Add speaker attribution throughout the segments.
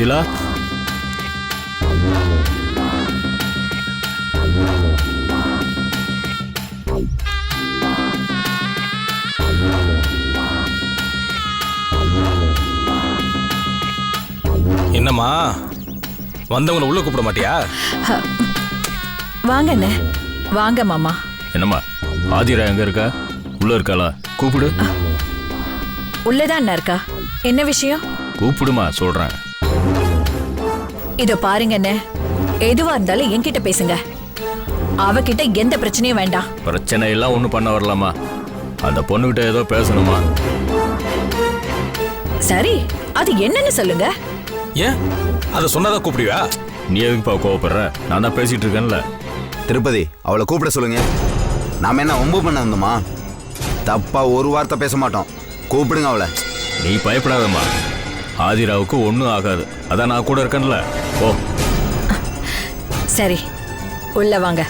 Speaker 1: சுசீலா,
Speaker 2: என்னம்மா வந்தவங்களை உள்ள கூப்பிட மாட்டியா?
Speaker 3: வாங்க அண்ணே, வாங்க மாமா.
Speaker 1: என்னம்மா ஆதிரா எங்க இருக்கா? உள்ள இருக்காளா? கூப்பிடு.
Speaker 3: உள்ளதான் அண்ணா இருக்கா. என்ன விஷயம்?
Speaker 1: கூப்பிடுமா, சொல்றேன்.
Speaker 3: இதோ பாருங்க அண்ணே, எதுவா இருந்தாலும் என்கிட்ட பேசுங்க. அவகிட்ட எந்த பிரச்சனையும் வேண்டாம்.
Speaker 1: பிரச்சனை எல்லாம் ஒண்ணு பண்ண வரலாமா? அந்த பொண்ணுகிட்ட ஏதோ பேசணுமா?
Speaker 3: சரி, அது என்னன்னு சொல்லுங்க.
Speaker 2: ஏன் அதை சொன்னாதான் கூப்பிடுவியா?
Speaker 1: நீ எதுக்குப்பா கோவப்படுற? நான் தான் பேசிட்டு இருக்கேன்ல.
Speaker 4: திருப்பதி, அவளை கூப்பிட சொல்லுங்க. நாம என்ன ஒம்பு பண்ண வந்தோமா? தப்பா ஒரு வார்த்தை பேச மாட்டோம். கூப்பிடுங்க அவளை.
Speaker 1: நீ பயப்படாதம்மா, ஆதிராவுக்கு ஒன்றும் ஆகாது. அதான் நான் கூட இருக்கேன்ல. ஓ
Speaker 3: சரி, உள்ள வாங்க.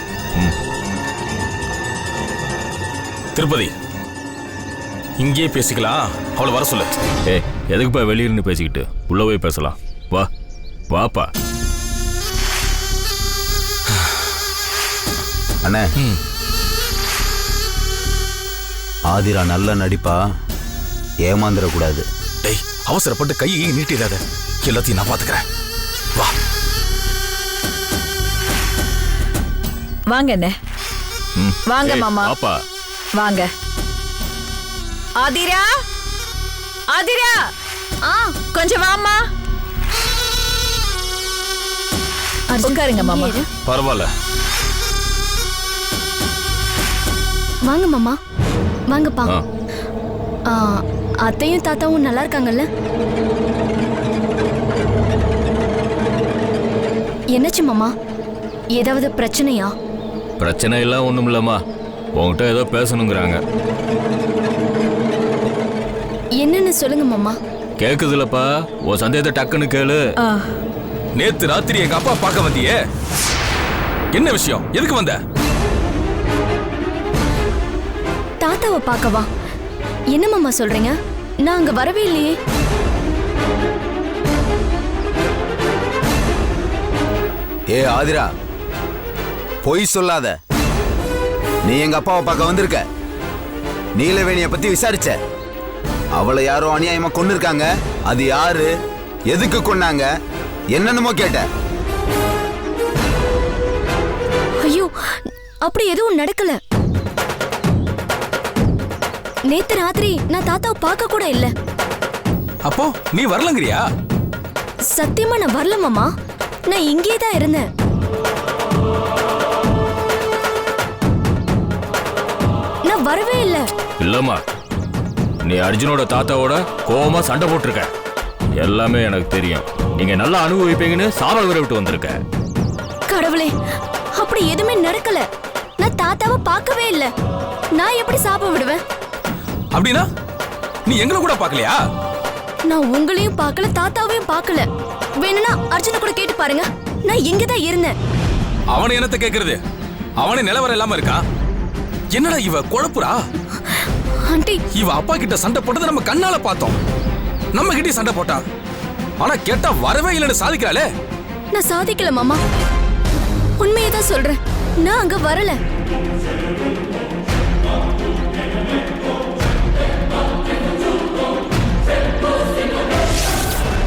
Speaker 2: திருப்பதி, இங்கேயே பேசிக்கலாம். அவளை வர சொல்லு.
Speaker 1: எதுக்குப்பா வெளியிருந்து பேசிக்கிட்டு? உள்ள போய் பேசலாம். வா வாப்பா.
Speaker 4: அண்ணே, ஆதிரா நல்ல நடிப்பா, ஏமாந்துடக்கூடாது.
Speaker 2: டேய், அவசரப்பட்டு கையை நீட்டிடாத. எல்லாத்தையும் நான் பாத்துக்கிறேன். வா
Speaker 3: வாங்க அண்ணே, வாங்க மாமா.
Speaker 1: பாப்பா
Speaker 3: வாங்க. ஆதிரா, ஆதிரா, கொஞ்சம் வாமா. உட்காருங்க மாமா.
Speaker 2: பரவாயில்ல.
Speaker 5: வாங்க மாமா, வாங்கப்பா. அத்தையும் தாத்தாவும் நல்லா இருக்காங்கல்ல? என்னாச்சு மாமா, ஏதாவது பிரச்சனையா?
Speaker 1: பிரச்சனை எல்லாம் ஒண்ணும் இல்லம்மா, உன்கிட்ட ஏதோ பேசணுங்கிறாங்க.
Speaker 5: என்னன்னு சொல்லுங்க மாமா.
Speaker 1: கேக்குதுலப்பா, உன் சந்தேகத்தை டக்குன்னு கேளு.
Speaker 2: நேத்து ராத்திரி எங்க அப்பா பார்க்க வந்தியே, என்ன விஷயம்? எதுக்கு வந்த?
Speaker 5: தாத்தாவை பார்க்கவா? என்ன மாமா சொல்றீங்க? நான் அங்க வரவே இல்லையே.
Speaker 4: ஏ ஆதிரா, பொய் சொல்லாத. நீ எங்க அப்பாவை பார்க்க வந்திருக்க. நீலவேணிய பத்தி விசாரிச்ச. அவளை யாரோ அநியாயமா கொண்டு இருக்காங்க. அது யாரு, எதுக்கு கொன்னாங்க, என்னென்னமோ கேட்ட.
Speaker 5: ஐயோ, அப்படி எதுவும் நடக்கல. நேத்து ராத்திரி நான் தாத்தாவை பார்க்க கூட இல்ல.
Speaker 2: அப்போ நீ வரலங்கிறியா?
Speaker 5: சத்தியமா நான் வரல மாமா, நான் இங்கே தான் இருந்தேன். நான் வரவே இல்ல.
Speaker 1: இல்லம்மா, நீ அர்ஜுனோட தாத்தாவோட கோவமா சண்டை போட்டிருக்க. எல்லாமே எனக்கு தெரியும். நீங்க நல்லா அனுபவிப்பீங்கன்னு சாபம் வர விட்டு வந்திருக்க.
Speaker 5: கடவுளே, அப்படி எதுவுமே நடக்கல. நான் தாத்தாவை பார்க்கவே இல்ல. நான் எப்படி சாபம் விடுவேன்?
Speaker 2: அப்படின்னா நீ எங்களை கூட பார்க்கலையா?
Speaker 5: நான் உங்களையும் பார்க்கல, தாத்தாவையும் பார்க்கல. வேணும்னா அர்ஜுன கூட கேட்டு பாருங்க. நான் இங்க தான் இருந்தேன்.
Speaker 2: அவனை என்னத்த கேக்குறது? அவனே நிலவரம் இல்லாம இருக்கா. என்னடா இவ குழப்புறா?
Speaker 5: ஆண்டி,
Speaker 2: இவ அப்பா கிட்ட சண்டை போட்டதை நம்ம கண்ணால பார்த்தோம். நம்ம கிட்டே சண்டை போட்டா, ஆனா கேட்டா வரவே இல்லைன்னு சாதிக்கிறாளே.
Speaker 5: நான் சாதிக்கல மாமா, உண்மையை தான் சொல்றேன். நான் அங்க வரல.